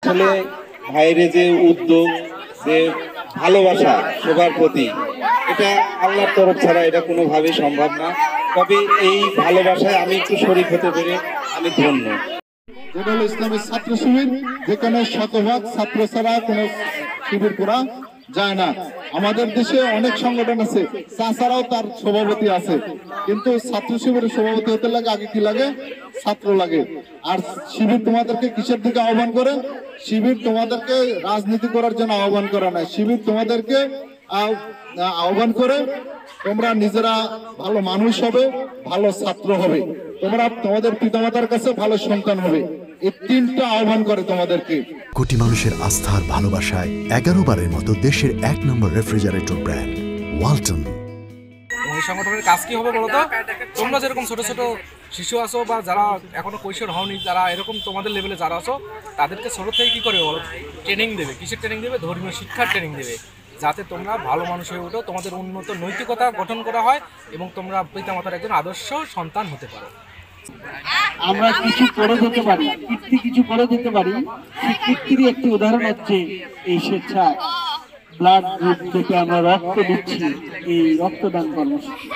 আসলে ভাইরে যে উদ্যোগ, যে ভালোবাসা সবার প্রতি, এটা আল্লাহর তরফ ছাড়া এটা কোনোভাবেই সম্ভব না। তবে এই ভালোবাসায় আমি একটু শরীক হতে পেরে আমি ধন্য। যেটা হলো ইসলামের ছাত্র শিবির, যেখানে শতভাগ ছাত্র ছাড়া কোনো শিবির করা যায় না। আমাদের দেশে অনেক সংগঠন আছে, তাছাড়াও তার সভাপতি আছে, কিন্তু ছাত্র শিবিরের সভাপতি হতে লাগে আগে কি লাগে? ছাত্র লাগে। আর শিবির তোমাদেরকে কিসের দিকে আহ্বান করে? শিবির তোমাদেরকে রাজনীতি করার জন্য আহ্বান করে না, শিবির তোমাদেরকে আহ্বান করে তোমরা নিজেরা ভালো মানুষ হবে, ভালো ছাত্র হবে, তোমরা তোমাদের পিতামাতার কাছে ভালো সন্তান হবে। এই তিনটা আহ্বান করে তোমাদেরকে। কোটি মানুষের আস্থার ভালোবাসায় 11 বারের মতো দেশের 1 নম্বর রেফ্রিজারেটর ব্র্যান্ড ওয়ালটন। এই সংগঠনের কাজ কি হবে বলো তো? তোমরা যেরকম ছোট ছোট শিশু আছো বা যারা এখনো কৈশোর হওনি, যারা এরকম তোমাদের লেভেলে যারা আছো, তাদেরকে ছোট থেকে কি করে বলো ট্রেনিং দেবে। কিসের ট্রেনিং দেবে? ধর্মীয় শিক্ষার ট্রেনিং দেবে, যাতে তোমরা ভালো মানুষ হয়ে ওঠো, তোমাদের উন্নত নৈতিকতা গঠন করা হয় এবং তোমরা পিতামাতার একজন আদর্শ সন্তান হতে পারো। আমরা কিছু করে দিতে পারি, কীর্তি কিছু করে দিতে পারি। সেই কীর্তির একটি উদাহরণ হচ্ছে এই স্বেচ্ছায় ব্লাড গ্রুপ থেকে আমরা রক্ত দিচ্ছি, এই রক্তদান কর্মসূচি।